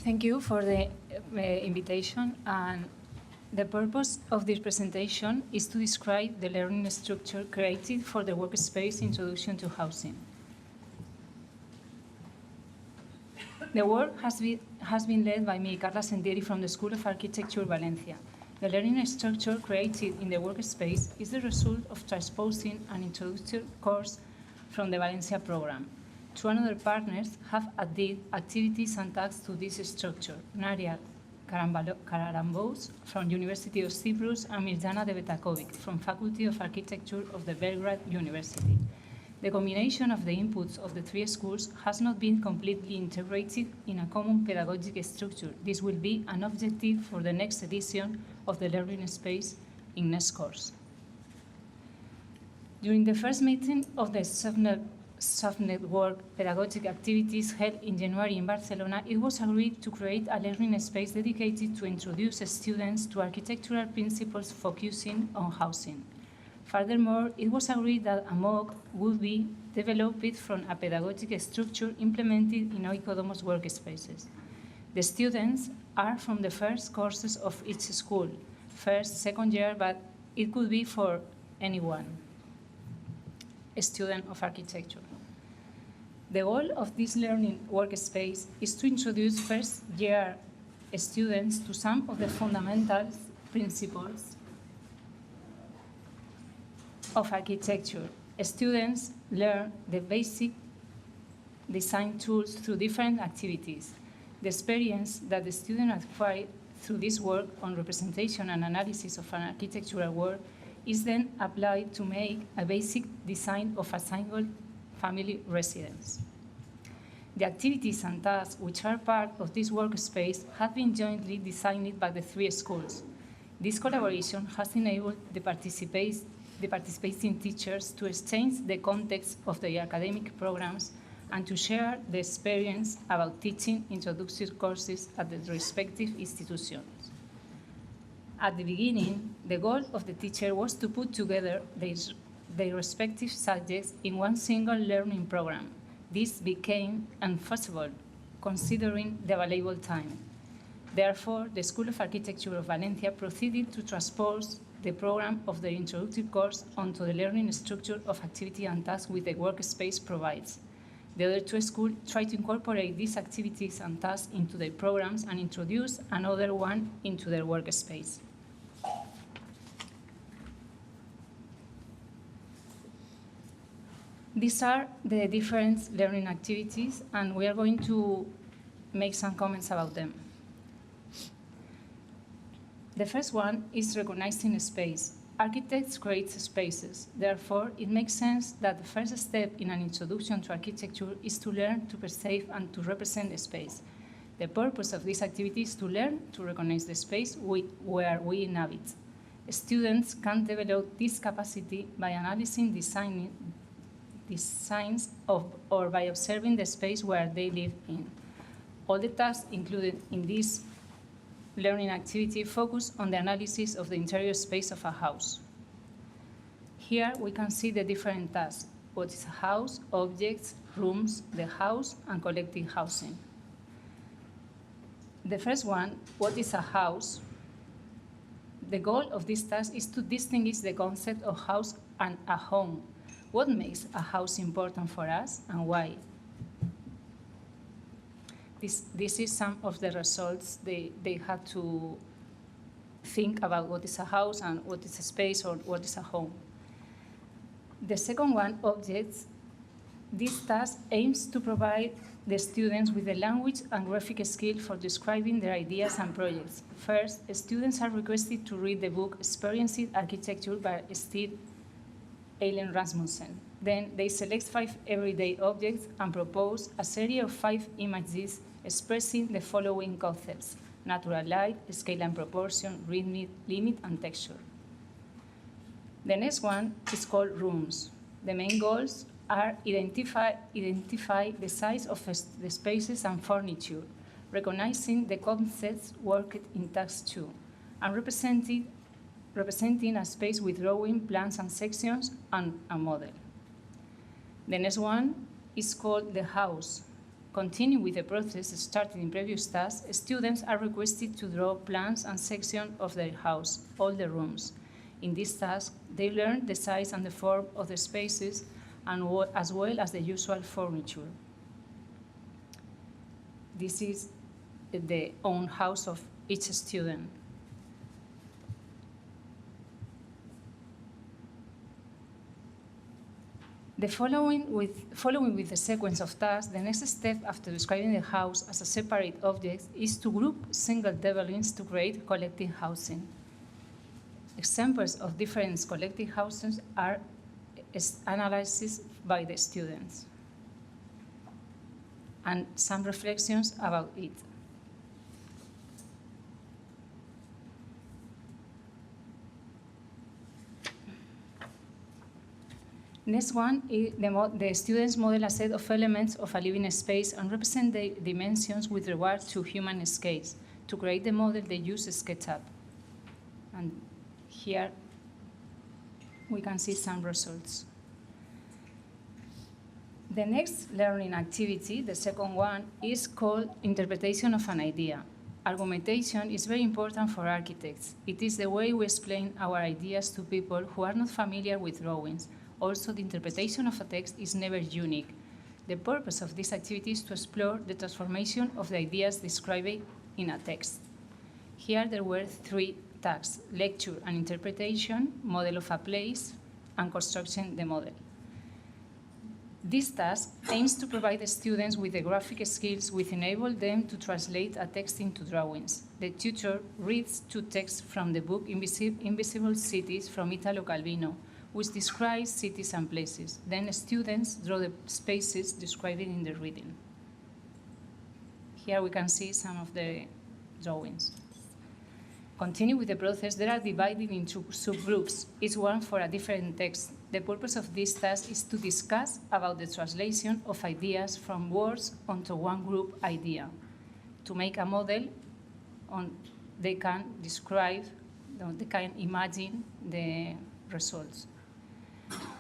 Thank you for the invitation. And the purpose of this presentation is to describe the learning structure created for the workspace Introduction to Housing. The work has been led by me, Carla Sentieri, from the School of Architecture, Valencia. The learning structure created in the workspace is the result of transposing an introductory course from the Valencia program. Two other partners have added activities and tasks to this structure: Nadia Charalambous from University of Cyprus and Mirjana Devetakovic from Faculty of Architecture of the Belgrade University. The combination of the inputs of the three schools has not been completely integrated in a common pedagogic structure. This will be an objective for the next edition of the learning space in next course. During the first meeting of the Soft-network pedagogic activities held in January in Barcelona, it was agreed to create a learning space dedicated to introduce students to architectural principles focusing on housing. Furthermore, it was agreed that a MOOC would be developed from a pedagogic structure implemented in OIKONET workspaces. The students are from the first courses of each school, first, second year, but it could be for anyone, a student of architecture. The goal of this learning workspace is to introduce first-year students to some of the fundamental principles of architecture. Students learn the basic design tools through different activities. The experience that the students acquire through this work on representation and analysis of an architectural work is then applied to make a basic design of a single family residence. The activities and tasks which are part of this workspace have been jointly designed by the three schools. This collaboration has enabled the participating teachers to exchange the context of their academic programs and to share the experience about teaching introductory courses at the respective institutions. At the beginning, the goal of the teacher was to put together their respective subjects in one single learning program. This became impossible, considering the available time. Therefore, the School of Architecture of Valencia proceeded to transpose the program of the introductory course onto the learning structure of activity and tasks which the workspace provides. The other two schools tried to incorporate these activities and tasks into their programs and introduce another one into their workspace. These are the different learning activities, and we are going to make some comments about them. The first one is recognizing space. Architects create spaces. Therefore, it makes sense that the first step in an introduction to architecture is to learn to perceive and to represent the space. The purpose of this activity is to learn to recognize the space where we inhabit. Students can develop this capacity by analyzing designs or by observing the space where they live in. All the tasks included in this learning activity focus on the analysis of the interior space of a house. Here we can see the different tasks: what is a house, objects, rooms, the house, and collective housing. The first one, what is a house? The goal of this task is to distinguish the concept of house and a home. What makes a house important for us and why? This is some of the results. They had to think about what is a house and what is a space or what is a home. The second one, objects. This task aims to provide the students with the language and graphic skill for describing their ideas and projects. First, students are requested to read the book Experiencing Architecture by Steve Eilen Rasmussen. Then they select 5 everyday objects and propose a series of 5 images expressing the following concepts: natural light, scale and proportion, rhythm, limit, and texture. The next one is called rooms. The main goals are identify the size of the spaces and furniture, recognizing the concepts worked in task 2, and representing a space with drawing, plans and sections, and a model. The next one is called the house. continue with the process started in previous tasks, students are requested to draw plans and sections of their house, all the rooms. In this task, they learn the size and the form of the spaces, and as well as the usual furniture. This is the own house of each student. Following with the sequence of tasks, the next step after describing the house as a separate object is to group single dwellings to create collective housing. Examples of different collective houses are analyzed by the students and some reflections about it. Next one, the students model a set of elements of a living space and represent the dimensions with regard to human scales. To create the model, they use SketchUp. And here we can see some results. The next learning activity, the second one, is called interpretation of an idea. Argumentation is very important for architects. It is the way we explain our ideas to people who are not familiar with drawings. Also, the interpretation of a text is never unique. The purpose of this activity is to explore the transformation of the ideas described in a text. Here there were 3 tasks: lecture and interpretation, model of a place, and construction the model. This task aims to provide the students with the graphic skills which enable them to translate a text into drawings. The tutor reads 2 texts from the book Invisible Cities from Italo Calvino, which describes cities and places. Then students draw the spaces described in the reading. Here we can see some of the drawings. Continue with the process. They are divided into subgroups, each one for a different text. The purpose of this task is to discuss about the translation of ideas from words onto one group idea. To make a model, they can describe, they can imagine the results.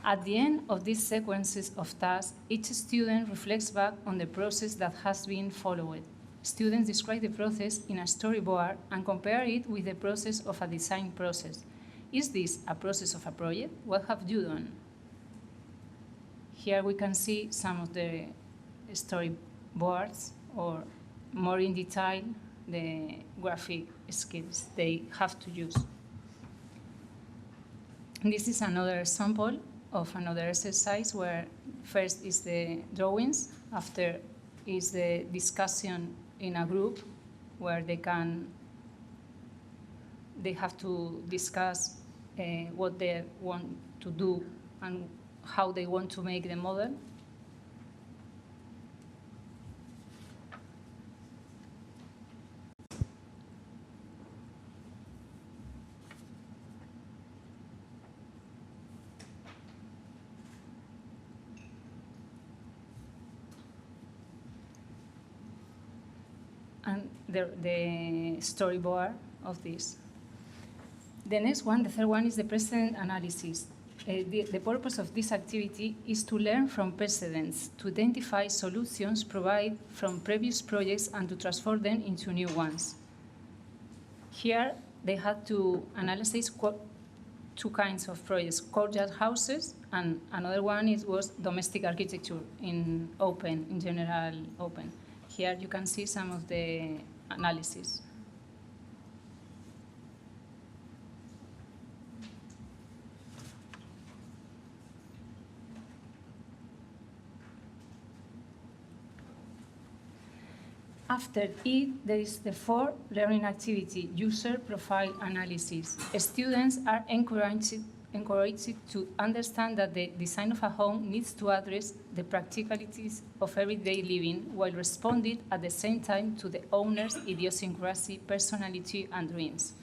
At the end of these sequences of tasks, each student reflects back on the process that has been followed. Students describe the process in a storyboard and compare it with the process of a design process. Is this a process of a project? What have you done? Here we can see some of the storyboards, or more in detail, the graphic skills they have to use. This is another example of another exercise where first is the drawings, after is the discussion in a group where they have to discuss what they want to do and how they want to make the model. And the storyboard of this. The next one, the third one, is the precedent analysis. The purpose of this activity is to learn from precedents, to identify solutions provided from previous projects and to transform them into new ones. Here, they had to analyze 2 kinds of projects: courtyard houses, and another one was domestic architecture in general open. Here you can see some of the analysis. After it, there is the 4th learning activity, user profile analysis. Students are encouraged to understand that the design of a home needs to address the practicalities of everyday living while responding at the same time to the owner's idiosyncrasy, personality, and dreams.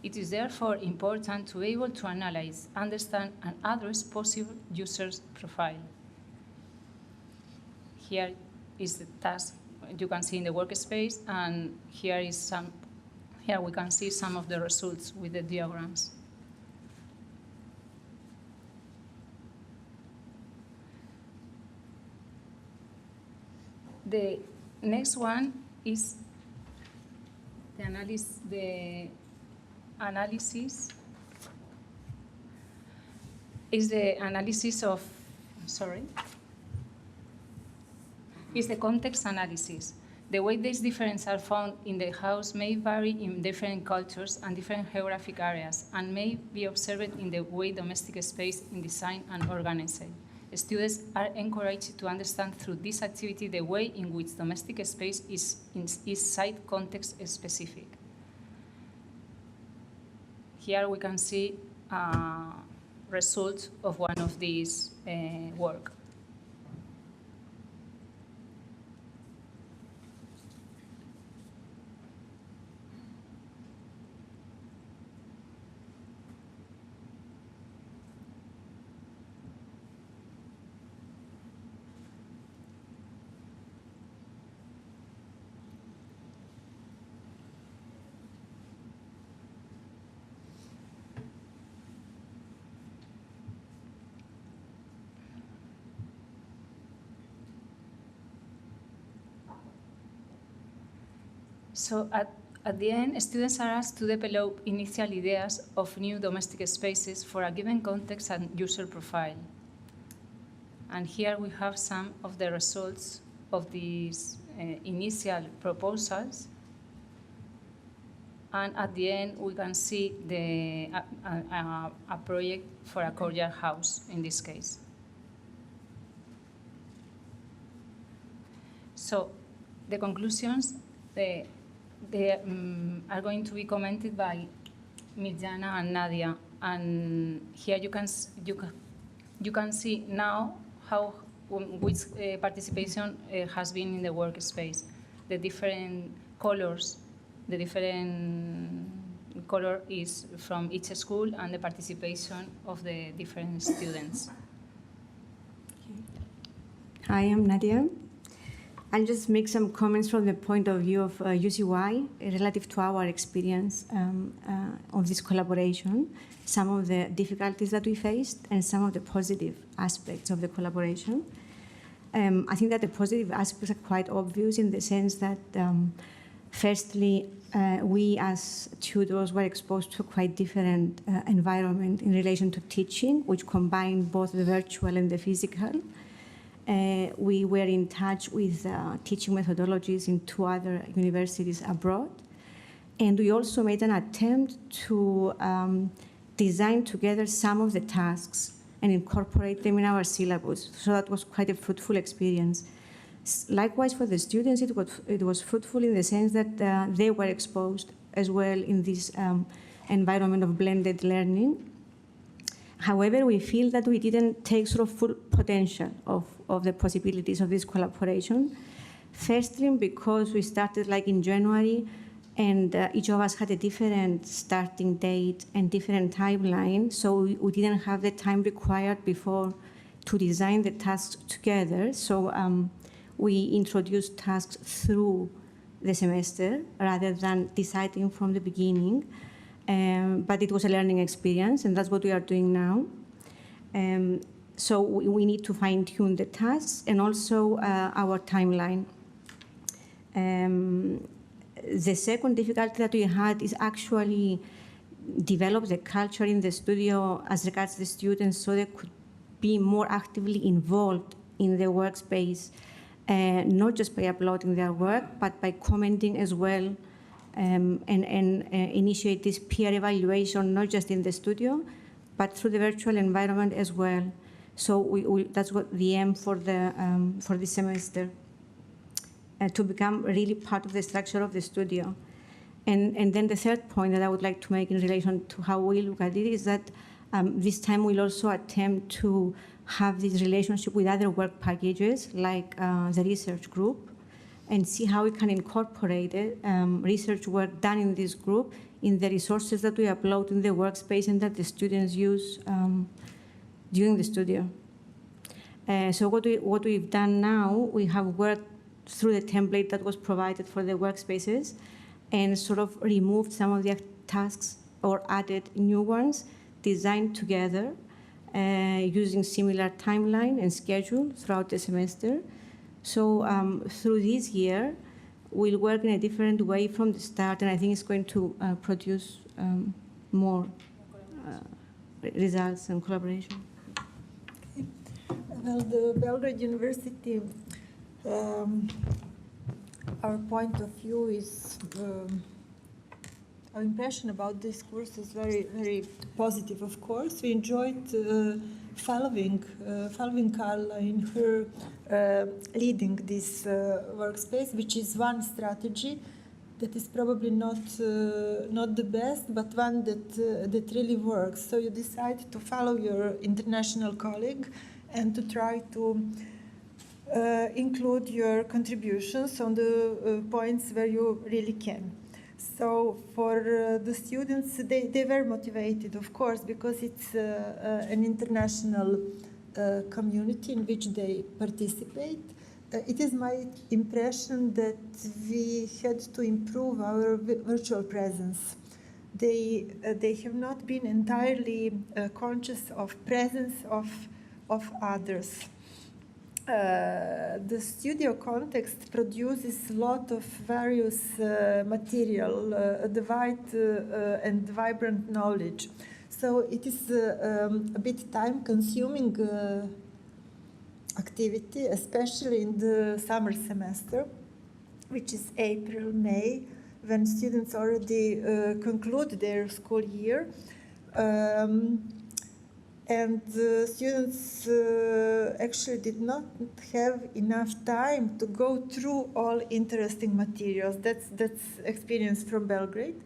It is therefore important to be able to analyze, understand, and address possible user's profile. Here is the task you can see in the workspace, and here we can see some of the results with the diagrams. The Next one is the analysis of, is the context analysis. The way these differences are found in the house may vary in different cultures and different geographic areas, and may be observed in the way domestic space is designed and organized. Students are encouraged to understand through this activity the way in which domestic space is site context specific. Here we can see results of one of these work. So at the end, students are asked to develop initial ideas of new domestic spaces for a given context and user profile. And here we have some of the results of these initial proposals. And at the end, we can see a project for a courtyard house in this case. So the conclusions, they are going to be commented by Mirjana and Nadia, and here you can see now which participation has been in the workspace, the different colors, the different color is from each school, and the participation of the different students. Hi, I'm Nadia. I'll just make some comments from the point of view of UCY relative to our experience of this collaboration, some of the difficulties that we faced, and some of the positive aspects of the collaboration. I think that the positive aspects are quite obvious in the sense that, firstly, we as tutors were exposed to a quite different environment in relation to teaching, which combined both the virtual and the physical. We were in touch with teaching methodologies in 2 other universities abroad. And we also made an attempt to design together some of the tasks and incorporate them in our syllabus. So that was quite a fruitful experience. Likewise, for the students, it was fruitful in the sense that they were exposed as well in this environment of blended learning. However, we feel that we didn't take sort of full potential of the possibilities of this collaboration. Firstly, because we started like in January, and each of us had a different starting date and different timeline, so we didn't have the time required before to design the tasks together. So we introduced tasks through the semester rather than deciding from the beginning. But it was a learning experience, and that's what we are doing now. So we need to fine-tune the tasks and also our timeline. The second difficulty that we had is actually develop the culture in the studio as regards the students so they could be more actively involved in the workspace, not just by uploading their work, but by commenting as well, and initiate this peer evaluation, not just in the studio, but through the virtual environment as well. So that's what the aim for this semester, to become really part of the structure of the studio. And then the third point that I would like to make in relation to how we look at it is that this time we'll also attempt to have this relationship with other work packages, like the research group, and see how we can incorporate it, research work done in this group in the resources that we upload in the workspace and that the students use during the studio. So what we've done now, we have worked through the template that was provided for the workspaces and sort of removed some of the tasks or added new ones, designed together using similar timeline and schedule throughout the semester. So through this year, we'll work in a different way from the start, and I think it's going to produce more results and collaboration. Okay. Well, the Belgrade University, our point of view is, our impression about this course is very, very positive, of course. We enjoyed following Carla in her leading this workspace, which is one strategy that is probably not the best, but one that really works. So you decide to follow your international colleague and to try to include your contributions on the points where you really can. So for the students, they were motivated, of course, because it's an international community in which they participate. It is my impression that we had to improve our virtual presence. They have not been entirely conscious of presence of others. The studio context produces a lot of various material, the wide and vibrant knowledge. So it is a bit time-consuming activity, especially in the summer semester, which is April, May, when students already conclude their school year. And the students actually did not have enough time to go through all interesting materials. That's experience from Belgrade.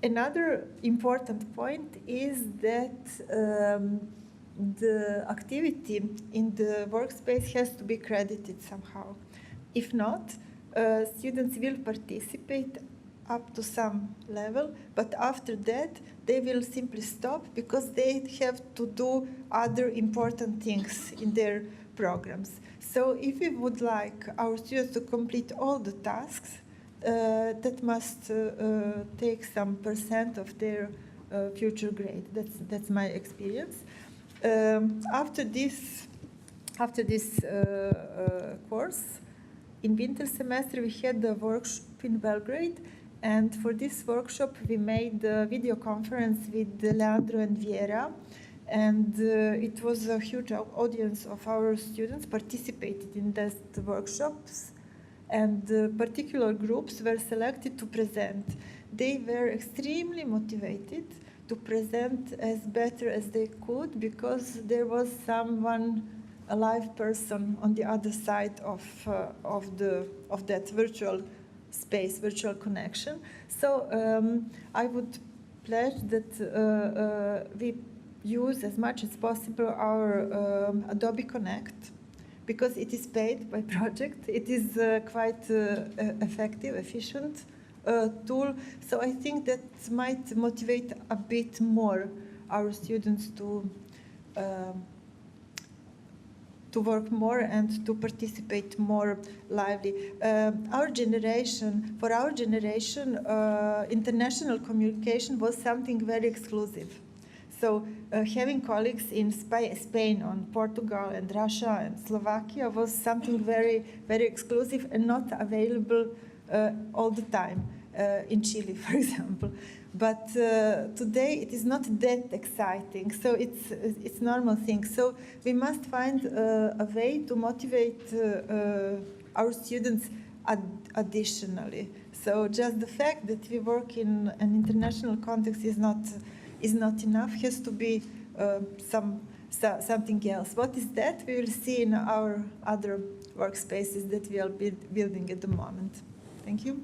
Another important point is that the activity in the workspace has to be credited somehow. If not, students will participate up to some level, but after that they will simply stop because they have to do other important things in their programs. So if we would like our students to complete all the tasks, that must take some % of their future grade. That's my experience. After this course, in winter semester we had a workshop in Belgrade, and for this workshop we made a video conference with Leandro and Viera, and it was a huge audience of our students participated in these workshops, and particular groups were selected to present. They were extremely motivated to present as better as they could because there was someone, a live person on the other side of that virtual space, virtual connection. So I would pledge that we use as much as possible our Adobe Connect, because it is paid by project. It is quite effective, efficient tool. So I think that might motivate a bit more our students to work more and to participate more lively. For our generation, international communication was something very exclusive. So having colleagues in Spain, on Portugal and Russia and Slovakia was something very, very exclusive and not available all the time, in Chile, for example. But today it is not that exciting, so it's normal thing. So we must find a way to motivate our students additionally. So just the fact that we work in an international context is not enough. Has to be something else. What is that? We will see in our other workspaces that we are building at the moment. Thank you.